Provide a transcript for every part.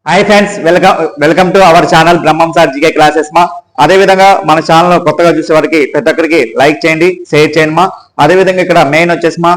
Hi friends, welcome to our channel Brahmam sir GK classes మా. అదే విధంగా మన ఛానల్ కొత్తగా చూసే వారికి ప్రతి ఒక్కరికి లైక్ చేయండి, షేర్ చేయండి మా. అదే విధంగా ఇక్కడ మెయిన్ వచ్చేసి మా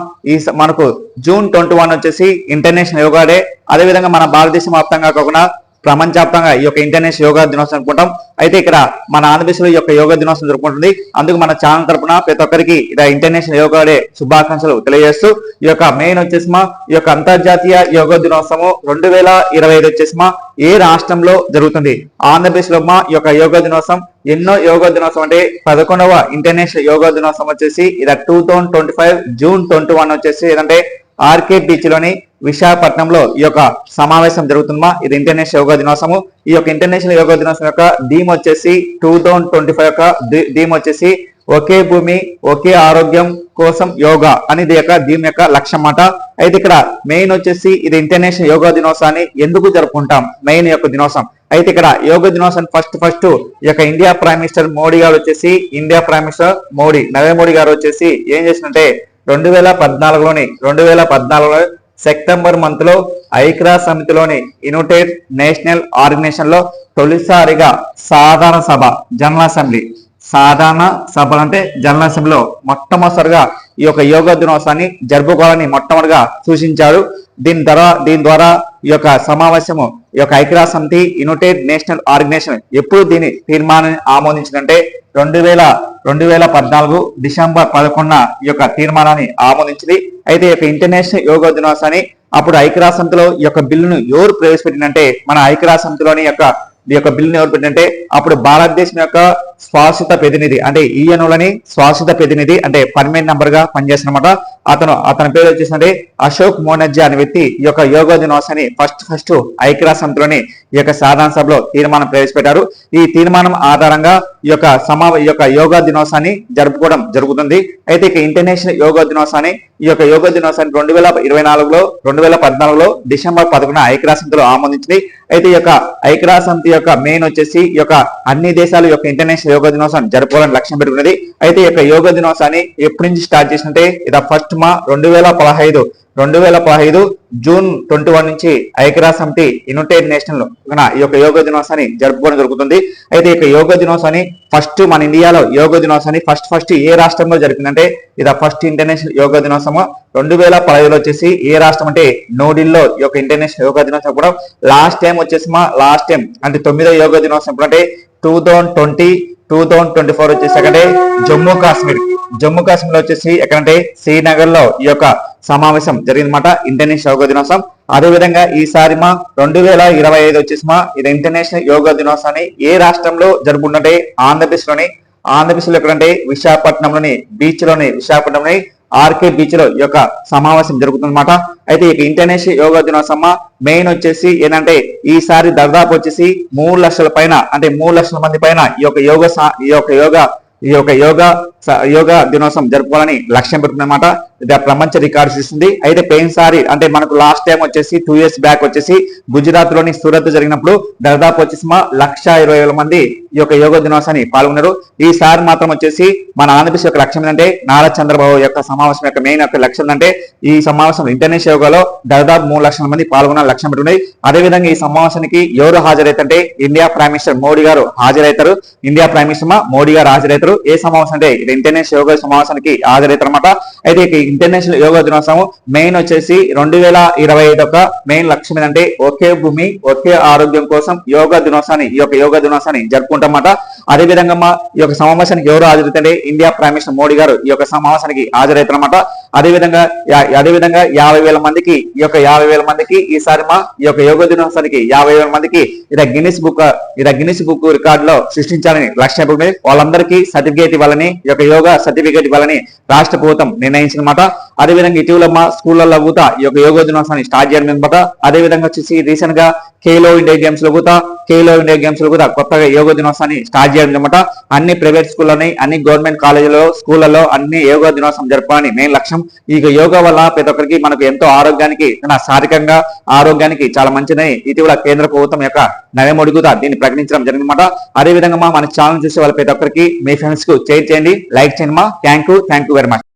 మనకు జూన్ 21 వచ్చేసి ఇంటర్నేషనల్ యోగా డే. అదే విధంగా మన భారతదేశం వ్యాప్తంగా కాకుండా ప్రపంచవ్యాప్తంగా ఈ యొక్క ఇంటర్నేషనల్ యోగా దినోత్సవం అనుకుంటాం. అయితే ఇక్కడ మన ఆంధ్రప్రదేశ్లో ఈ యొక్క యోగా దినోత్సవం జరుపుకుంటుంది. అందుకు మన ఛానల్ తరపున ప్రతి ఒక్కరికి ఇంటర్నేషనల్ యోగా డే శుభాకాంక్షలు తెలియజేస్తూ ఈ యొక్క మెయిన్ వచ్చేసి మా ఈ యొక్క అంతర్జాతీయ యోగా దినోత్సవం 2025 వచ్చేసి మా ఏ రాష్ట్రంలో జరుగుతుంది? ఆంధ్రప్రదేశ్ లో మా ఈ యొక్క యోగా దినోత్సవం ఎన్నో యోగా దినోత్సవం అంటే 11వ ఇంటర్నేషనల్ యోగా దినోత్సవం వచ్చేసి ఇది 2025 జూన్ 21 వచ్చేసి ఏదంటే ఆర్కే బీచ్ లోని విశాఖపట్నంలో ఈ యొక్క సమావేశం జరుగుతుందా. ఇది ఇంటర్నేషనల్ యోగా దినోత్సవం. ఈ యొక్క ఇంటర్నేషనల్ యోగా దినోత్సవం యొక్క థీమ్ వచ్చేసి 2025 యొక్క థీమ్ వచ్చేసి ఒకే భూమి ఒకే ఆరోగ్యం కోసం యోగా అనేది యొక్క థీమ్ యొక్క లక్ష్యం అన్నమాట. అయితే ఇక్కడ మెయిన్ వచ్చేసి ఇది ఇంటర్నేషనల్ యోగా దినోత్సవాన్ని ఎందుకు జరుపుకుంటాం? మెయిన్ యొక్క దినోత్సవం అయితే ఇక్కడ యోగా దినోత్సవం ఫస్ట్ ఈ యొక్క ఇండియా ప్రైమ్ మినిస్టర్ మోడీ గారు వచ్చేసి నరేంద్ర మోడీ గారు వచ్చేసి ఏం చేసినంటే 2014లో సెప్టెంబర్ మంత్ లో ఐక్యరాజ్య సమితిలోని యునైటెడ్ నేషనల్ ఆర్గనైజేషన్ లో తొలిసారిగా సాధారణ సభలు అంటే జనరల్ అసెంబ్లీలో మొట్టమొదటిగా ఈ యొక్క యోగా దినోత్సవాన్ని జరుపుకోవాలని మొట్టమొదటిగా సూచించారు. దీని ద్వారా ఈ యొక్క సమావేశము ఈ యొక్క ఐక్యరాజ్య సమితి యునైటెడ్ నేషనల్ ఆర్గనైజేషన్ ఎప్పుడు దీని తీర్మానాన్ని ఆమోదించిందంటే 2014 డిసెంబర్ 11 ఈ యొక్క తీర్మానాన్ని ఆమోదించింది. అయితే ఈ యొక్క ఇంటర్నేషనల్ యోగా దినోత్సవాన్ని అప్పుడు ఐక్యరాజ్య సమితిలో ఈ యొక్క బిల్లును ఎవరు ప్రవేశపెట్టిందంటే మన ఐక్యరాజ్య సమితిలోని ఈ యొక్క బిల్లుని ఎవరు పెట్టిందంటే అప్పుడు భారతదేశం యొక్క శాశ్వత ప్రతినిధి అంటే ఈఎన్ఓలని శాశ్వత ప్రతినిధి అంటే పర్మనెంట్ నంబర్ గా పనిచేస్తున్నమాట. అతని పేరు వచ్చేసి అశోక్ మోనర్జీ అనే వ్యక్తి ఈ యొక్క యోగా దినోత్సవాన్ని ఫస్ట్ ఐక్యరాజ్య సమితిలోని ఈ యొక్క సాధారణ సభలో తీర్మానం ప్రవేశపెట్టారు. ఈ తీర్మానం ఆధారంగా ఈ యొక్క యోగా దినోత్సవాన్ని జరుపుకోవడం జరుగుతుంది. అయితే ఇక ఇంటర్నేషనల్ యోగా దినోత్సవాన్ని 2014లో డిసెంబర్ 11 ఐక్యరాజ్య సమితిలో ఆమోదించింది. అయితే ఈ యొక్క ఐక్యరాజ్య సమితి యొక్క మెయిన్ వచ్చేసి ఈ యొక్క అన్ని దేశాలు యొక్క ఇంటర్నేషనల్ యోగా దినోత్సవాన్ని జరుపుకోవాలని లక్ష్యం పెట్టుకున్నది. అయితే ఈ యొక్క యోగా దినోత్సవాన్ని ఎప్పటి నుంచి స్టార్ట్ చేసినట్టే ఇది ఫస్ట్ 2015 జూన్ 21 నుంచి ఐక్యరాజ్య సమితి యునైటెడ్ నేషనల్ ఈ యొక్క యోగా దినోత్సవాన్ని జరుపుకోవడం జరుగుతుంది. అయితే ఈ యొక్క యోగా దినోత్సవాన్ని ఫస్ట్ మన ఇండియాలో యోగా దినోత్సవాన్ని ఫస్ట్ ఏ రాష్ట్రంలో జరిపిందంటే ఇది ఫస్ట్ ఇంటర్నేషనల్ యోగా దినోత్సవం 2015లో వచ్చేసి ఏ రాష్ట్రం అంటే న్యూఢిల్లీలో ఈ యొక్క ఇంటర్నేషనల్ యోగా దినోత్సవం కూడా లాస్ట్ టైం అంటే 9వ యోగా దినోత్సవం అంటే 2024 వచ్చేసి అంటే జమ్మూ కాశ్మీర్ వచ్చేసి ఎక్కడంటే శ్రీనగర్ లో ఈ యొక్క సమావేశం జరిగిందన్నమాట ఇంటర్నేషనల్ యోగా దినోత్సవం. అదే విధంగా ఈసారి 2025 వచ్చేసి ఇది ఇంటర్నేషనల్ యోగా దినోత్సవాన్ని ఏ రాష్ట్రంలో జరుపుకుంటే ఆంధ్రప్రదేశ్ లో ఎక్కడంటే విశాఖపట్నంలోని ఆర్కే బీచ్ లో ఈ యొక్క సమావేశం జరుగుతుందన్నమాట. అయితే ఇక ఇంటర్నేషనల్ యోగా దినోత్సవం మెయిన్ వచ్చేసి ఏంటంటే ఈసారి దాదాపు వచ్చేసి 3 లక్షల పైన అంటే 3 లక్షల మంది పైన ఈ యొక్క యోగా దినోత్సవం జరుపుకోవాలని లక్ష్యం పెట్టుకున్నమాట. ఇది ప్రపంచ రికార్డు ఇస్తుంది. అయితే పోయినసారి అంటే మనకు లాస్ట్ టైం వచ్చేసి 2 years బ్యాక్ వచ్చేసి గుజరాత్ లోని సూరత్ జరిగినప్పుడు దాదాపు వచ్చేసి 1,20,000 మంది ఈ యొక్క యోగా దినోత్సవాన్ని పాల్గొన్నారు. ఈసారి మాత్రం వచ్చేసి మన ఆంధ్రప్రదేశ్ యొక్క లక్ష్యం ఏంటంటే నారా చంద్రబాబు యొక్క సమావేశం యొక్క మెయిన్ యొక్క లక్ష్యం ఏంటంటే ఈ సమావేశం ఇంటర్నేషనల్ యోగాలో దాదాపు 3 లక్షల మంది పాల్గొనాలని లక్ష్యం పెట్టుకున్నాయి. అదేవిధంగా ఈ సమావేశానికి ఎవరు హాజరైతే ఇండియా ప్రైమ్ మినిస్టర్ మోడీ గారు హాజరవుతారు. ఏ సమావేశం అంటే ఇంటర్నేషనల్ యోగా సమావేశానికి హాజరవుతారన్నమాట. అయితే ఇంటర్నేషనల్ యోగా దినోత్సవం మెయిన్ వచ్చేసి 2025 యొక్క మెయిన్ లక్ష్యం ఏంటంటే ఒకే భూమి ఒకే ఆరోగ్యం కోసం ఈ యొక్క యోగా దినోత్సవాన్ని జరుపుకుంటామన్నమాట. అదే విధంగా ఈ యొక్క సమావేశానికి ఎవరు హాజరైతే ఇండియా ప్రైమ్ మినిస్టర్ మోడీ గారు ఈ యొక్క సమావేశానికి హాజరవుతారన్నమాట. అదేవిధంగా 50,000 మందికి ఈసారి ఈ యొక్క యోగా దినోత్సవానికి 50,000 మందికి గిన్నిస్ బుక్ రికార్డులో సృష్టించాలని లక్ష్యం పెట్టుకుని వాళ్ళందరికీ సర్టిఫికేట్ ఇవ్వాలని ఈ యొక్క యోగా సర్టిఫికేట్ ఇవ్వాలని రాష్ట్ర ప్రభుత్వం నిర్ణయించిందన్నమాట. అదేవిధంగా ఇటీవల స్కూళ్లలో కూడా ఈ యొక్క యోగా దినోత్సవాన్ని స్టార్ట్ చేయడం అనమాట. అదేవిధంగా వచ్చేసి రీసెంట్ గా ఖేలో ఇండియా గేమ్స్ లో కూడా కొత్తగా యోగా దినోత్సవాన్ని స్టార్ట్ చేయడం అనమాట. అన్ని ప్రైవేట్ స్కూల్లోని అన్ని గవర్నమెంట్ కాలేజీలో స్కూళ్లలో అన్ని యోగా దినోత్సవం జరపాలని మెయిన్ లక్ష్యం. ఈ యోగా వల్ల ప్రతి ఒక్కరికి మనకు ఎంతో శారీరకంగా ఆరోగ్యానికి చాలా మంచిదని ఇటీవల కేంద్ర ప్రభుత్వం యొక్క నరేంద్ర మోడీ కూడా దీన్ని ప్రకటించడం జరిగిందన్నమాట. అదేవిధంగా మన ఛానల్ చూసే వాళ్ళ ప్రతి ఒక్కరికి మీ ఫ్రెండ్స్ కు షేర్ చేయండి, లైక్ చేయండి. Thank you very much.